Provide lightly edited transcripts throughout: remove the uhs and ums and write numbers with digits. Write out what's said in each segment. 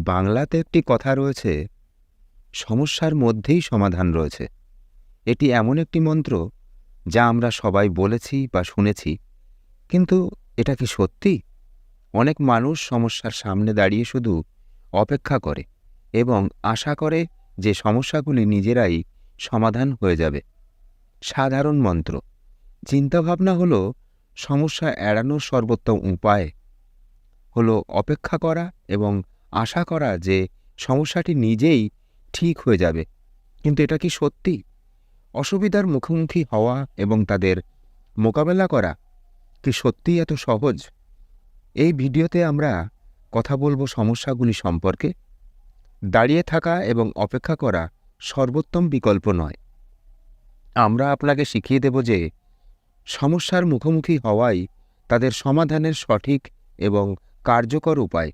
বাংলাতে একটি কথা রয়েছে, সমস্যার মধ্যেই সমাধান রয়েছে। এটি এমন একটি মন্ত্র যা আমরা সবাই বলেছি বা শুনেছি, কিন্তু এটা কি সত্যি? অনেক মানুষ সমস্যার সামনে দাঁড়িয়ে শুধু অপেক্ষা করে এবং আশা করে যে সমস্যাগুলি নিজেরাই সমাধান হয়ে যাবে। সাধারণ মন্ত্র, চিন্তাভাবনা হলো সমস্যা এড়ানোর সর্বোত্তম উপায় হলো অপেক্ষা করা এবং আশা করা যে সমস্যাটি নিজেই ঠিক হয়ে যাবে। কিন্তু এটা কি সত্যি? অসুবিধার মুখোমুখি হওয়া এবং তাদের মোকাবেলা করা কি সত্যিই এত সহজ? এই ভিডিওতে আমরা কথা বলবো সমস্যাগুলি সম্পর্কে। দাঁড়িয়ে থাকা এবং অপেক্ষা করা সর্বোত্তম বিকল্প নয়। আমরা আপনাকে শিখিয়ে দেব যে সমস্যার মুখোমুখি হওয়াই তাদের সমাধানের সঠিক এবং কার্যকর উপায়।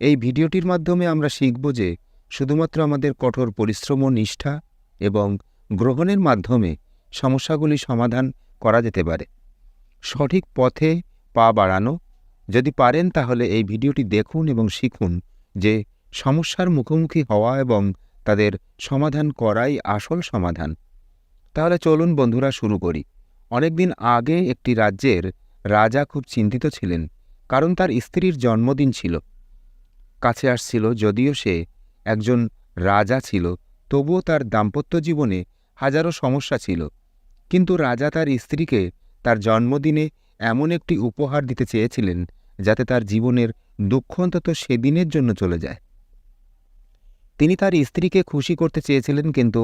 এই ভিডিওটির মাধ্যমে আমরা শিখব যে শুধুমাত্র আমাদের কঠোর পরিশ্রম ও নিষ্ঠা এবং গ্রহণের মাধ্যমে সমস্যাগুলি সমাধান করা যেতে পারে। সঠিক পথে পা বাড়ানো, যদি পারেন তাহলে এই ভিডিওটি দেখুন এবং শিখুন যে সমস্যার মুখোমুখি হওয়া এবং তাদের সমাধান করাই আসল সমাধান। তাহলে চলুন বন্ধুরা শুরু করি। অনেকদিন আগে একটি রাজ্যের রাজা খুব চিন্তিত ছিলেন, কারণ তার স্ত্রীর জন্মদিন ছিল কাছে আসছিল। যদিও সে একজন রাজা ছিল, তবুও তার দাম্পত্য জীবনে হাজারো সমস্যা ছিল। কিন্তু রাজা তার স্ত্রীকে তার জন্মদিনে এমন একটি উপহার দিতে চেয়েছিলেন যাতে তার জীবনের দুঃখ অন্তত সেদিনের জন্য চলে যায়। তিনি তার স্ত্রীকে খুশি করতে চেয়েছিলেন, কিন্তু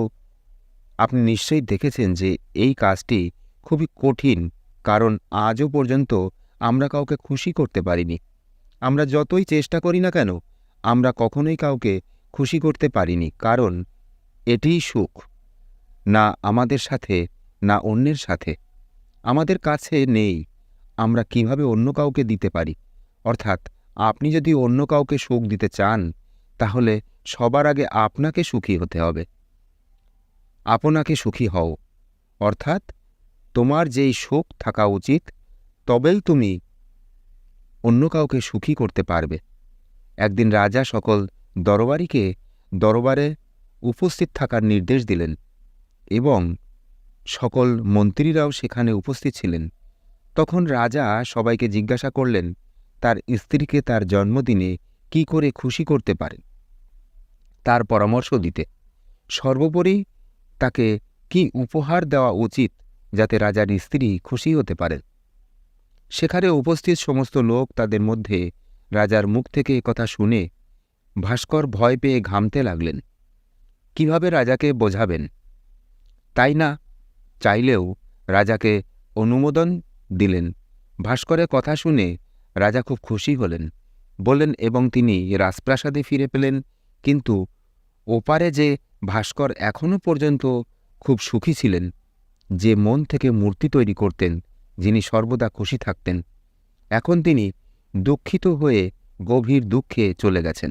আপনি নিশ্চয়ই দেখেছেন যে এই কাজটি খুবই কঠিন, কারণ আজও পর্যন্ত আমরা কাউকে খুশি করতে পারিনি। আমরা যতই চেষ্টা করি না কেন, আমরা কখনোই কাউকে খুশি করতে পারিনি, কারণ এটিই সুখ, না আমাদের সাথে না অন্যের সাথে। আমাদের কাছে নেই। আমরা কিভাবে অন্য কাউকে দিতে পারি? অর্থাৎ আপনি যদি অন্য কাউকে সুখ দিতে চান, তাহলে সবার আগে আপনাকে সুখী হতে হবে। আপনাকে সুখী হও, অর্থাৎ তোমার যেই সুখ থাকা উচিত, তবেই তুমি অন্য কাউকে সুখী করতে পারবে। একদিন রাজা সকল দরবারীকে দরবারে উপস্থিত থাকার নির্দেশ দিলেন এবং সকল মন্ত্রীরাও সেখানে উপস্থিত ছিলেন। তখন রাজা সবাইকে জিজ্ঞাসা করলেন তার স্ত্রীকে তার জন্মদিনে কি করে খুশি করতে পারেন, তার পরামর্শ দিতে। সর্বোপরি তাকে কি উপহার দেওয়া উচিত যাতে রাজার স্ত্রী খুশি হতে পারেন। সেখানে উপস্থিত সমস্ত লোক তাদের মধ্যে রাজার মুখ থেকে কথা শুনে ভাস্কর ভয় পেয়ে ঘামতে লাগলেন। কিভাবে রাজাকে বোঝাবেন? তাই না চাইলেও রাজাকে অনুমোদন দিলেন। ভাস্করের কথা শুনে রাজা খুব খুশি হলেন, বললেন, এবং তিনি রাজপ্রাসাদে ফিরে পেলেন। কিন্তু ওপারে যে ভাস্কর এখনও পর্যন্ত খুব সুখী ছিলেন, যে মন থেকে মূর্তি তৈরি করতেন, যিনি সর্বদা খুশি থাকতেন, এখন তিনি দুঃখিত হয়ে গভীর দুঃখে চলে গেছেন।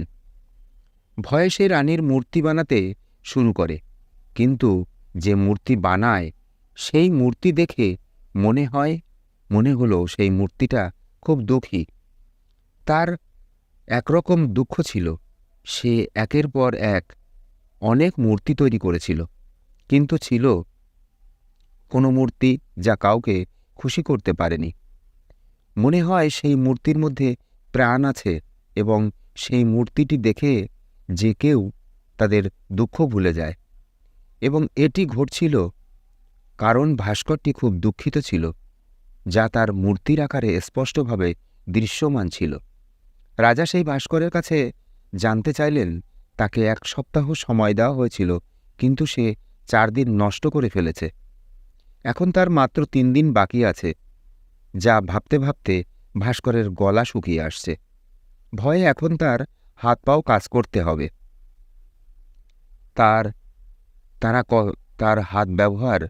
ভয়ে সে রানীর মূর্তি বানাতে শুরু করে, কিন্তু যে মূর্তি বানায় সেই মূর্তি দেখে মনে হলো সেই মূর্তিটা খুব দুঃখী। তার একরকম দুঃখ ছিল। সে একের পর এক অনেক মূর্তি তৈরি করেছিল, কিন্তু ছিল কোনো মূর্তি যা কাউকে খুশি করতে পারেনি। মনে হয় সেই মূর্তির মধ্যে প্রাণ আছে এবং সেই মূর্তিটি দেখে যে কেউ তাদের দুঃখ ভুলে যায়। এবং এটি ঘটছিল কারণ ভাস্করটি খুব দুঃখিত ছিল, যা তার মূর্তির আকারে স্পষ্টভাবে দৃশ্যমান ছিল। রাজা সেই ভাস্করের কাছে জানতে চাইলেন। তাকে 1 সপ্তাহ সময় দেওয়া হয়েছিল, কিন্তু সে 4 দিন নষ্ট করে ফেলেছে। এখন তার মাত্র 3 দিন বাকি আছে। যা ভাবতে ভাবতে ভাস্করের গলা শুকিয়ে আসছে। ভয়ে এখন তার হাত পাও কাজ করতে হবে। তার হাত ব্যবহার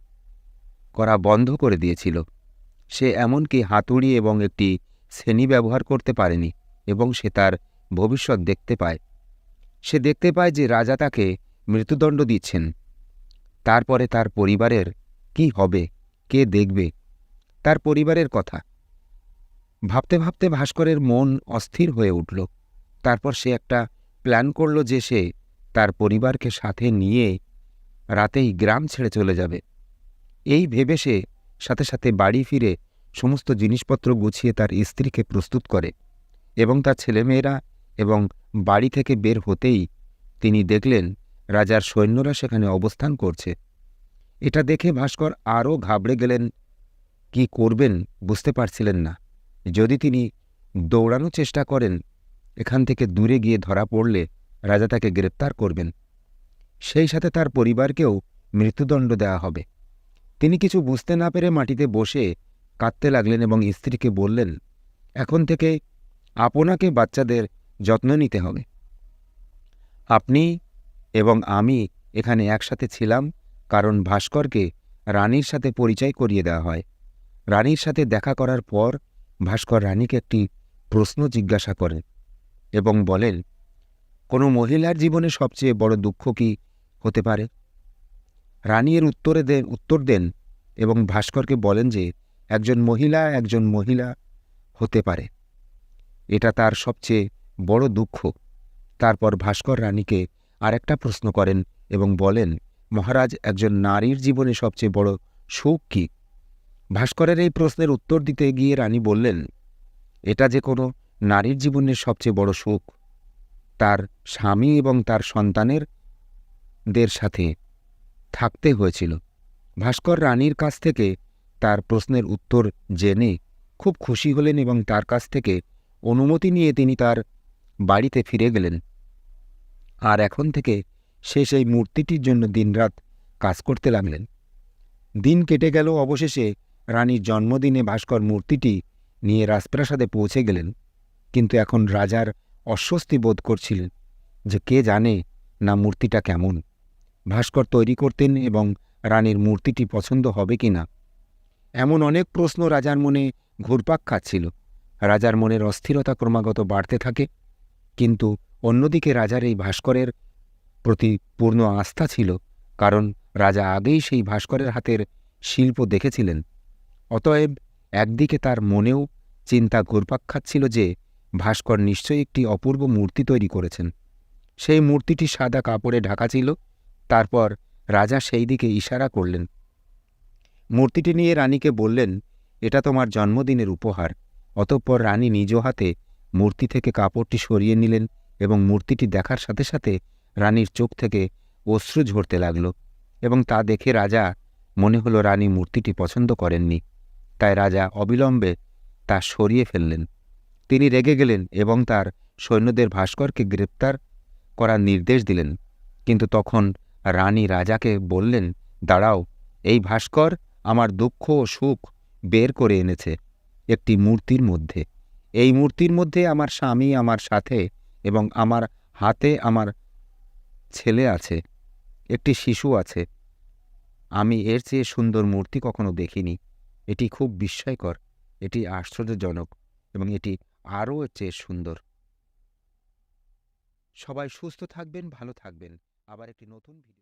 করা বন্ধ করে দিয়েছিল। সে এমনকি হাতুড়ি এবং একটি ছেনি ব্যবহার করতে পারেনি, এবং সে তার ভবিষ্যৎ দেখতে পায়। সে দেখতে পায় যে রাজা তাকে মৃত্যুদণ্ড দিচ্ছেন। তারপরে তার পরিবারের কি হবে? কে দেখবে তার পরিবারের কথা? ভাবতে ভাবতে ভাস্করের মন অস্থির হয়ে উঠল। তারপর সে একটা প্ল্যান করল যে সে তার পরিবারকে সাথে নিয়ে রাতেই গ্রাম ছেড়ে চলে যাবে। এই ভেবে সে সাথে সাথে বাড়ি ফিরে সমস্ত জিনিসপত্র গুছিয়ে তার স্ত্রীকে প্রস্তুত করে এবং তার ছেলেমেয়েরা এবং বাড়ি থেকে বের হতেই তিনি দেখলেন রাজার সৈন্যরা সেখানে অবস্থান করছে। এটা দেখে ভাস্কর আরও ঘাবড়ে গেলেন। কি করবেন বুঝতে পারছিলেন না। যদি তিনি দৌড়ানোর চেষ্টা করেন, এখান থেকে দূরে গিয়ে ধরা পড়লে রাজা তাকে গ্রেপ্তার করবেন, সেই সাথে তার পরিবারকেও মৃত্যুদণ্ড দেওয়া হবে। তিনি কিছু বুঝতে না পেরে মাটিতে বসে কাঁদতে লাগলেন এবং স্ত্রীকে বললেন, এখন থেকে আপনাকে বাচ্চাদের যত্ন নিতে হবে। আপনি এবং আমি এখানে একসাথে ছিলাম কারণ ভাস্করকে রানীর সাথে পরিচয় করিয়ে দেওয়া হয়। রানীর সাথে দেখা করার পর ভাস্কর রানীকে একটি প্রশ্ন জিজ্ঞাসা করেন এবং বলেন, কোনো মহিলার জীবনে সবচেয়ে বড় দুঃখ কি হতে পারে? রানী এর উত্তর দেন এবং ভাস্করকে বলেন যে একজন মহিলা হতে পারে, এটা তার সবচেয়ে বড় দুঃখ। তারপর ভাস্কর রানীকে আরেকটা প্রশ্ন করেন এবং বলেন, মহারাজ, একজন নারীর জীবনে সবচেয়ে বড় সুখ কি? ভাস্করের এই প্রশ্নের উত্তর দিতে গিয়ে রানী বললেন, এটা যে কোনো নারীর জীবনের সবচেয়ে বড় সুখ তার স্বামী এবং তার সন্তানদের সাথে থাকতে হয়েছিল। ভাস্কর রানীর কাছ থেকে তার প্রশ্নের উত্তর জেনে খুব খুশি হলেন এবং তার কাছ থেকে অনুমতি নিয়ে তিনি তার বাড়িতে ফিরে গেলেন। আর এখন থেকে সে সেই মূর্তিটির জন্য দিনরাত কাজ করতে লাগলেন। দিন কেটে গেল। অবশেষে রানীর জন্মদিনে ভাস্কর মূর্তিটি নিয়ে রাজপ্রাসাদে পৌঁছে গেলেন। কিন্তু এখন রাজার অস্বস্তি বোধ করছিলেন যে কে জানে না মূর্তিটা কেমন। ভাস্কর তৈরি করতেন এবং রানীর মূর্তিটি পছন্দ হবে কি না, এমন অনেক প্রশ্ন রাজার মনে ঘুরপাক খাচ্ছিল। রাজার মনের অস্থিরতা ক্রমাগত বাড়তে থাকে। কিন্তু অন্যদিকে রাজার এই ভাস্করের প্রতি পূর্ণ আস্থা ছিল, কারণ রাজা আগেই সেই ভাস্করের হাতের শিল্প দেখেছিলেন। অতএব একদিকে তার মনেও চিন্তা ঘুরপাক খাচ্ছিল যে ভাস্কর নিশ্চয়ই একটি অপূর্ব মূর্তি তৈরি করেছেন। সেই মূর্তিটি সাদা কাপড়ে ঢাকা ছিল। তারপর রাজা সেই দিকে ইশারা করলেন। মূর্তিটি নিয়ে রানীকে বললেন, এটা তোমার জন্মদিনের উপহার। অতঃপর রানী নিজ হাতে মূর্তি থেকে কাপড়টি সরিয়ে নিলেন এবং মূর্তিটি দেখার সাথে সাথে রানীর চোখ থেকে অশ্রু ঝরতে লাগল এবং তা দেখে রাজা মনে হলো রানী মূর্তিটি পছন্দ করেননি। তাই রাজা অবিলম্বে তা সরিয়ে ফেললেন। তিনি রেগে গেলেন এবং তার সৈন্যদের ভাস্করকে গ্রেপ্তার করার নির্দেশ দিলেন। কিন্তু তখন রানী রাজাকে বললেন, দাঁড়াও, এই ভাস্কর আমার দুঃখ ও সুখ বের করে এনেছে একটি মূর্তির মধ্যে। এই মূর্তির মধ্যে আমার স্বামী আমার সাথে এবং আমার হাতে আমার ছেলে আছে, একটি শিশু আছে। আমি এর চেয়ে সুন্দর মূর্তি কখনো দেখিনি। এটি খুব বিস্ময়কর, এটি আশ্চর্যজনক এবং এটি আরও এর চেয়ে সুন্দর। সবাই সুস্থ থাকবেন, ভালো থাকবেন। আবার একটি নতুন ভিডিও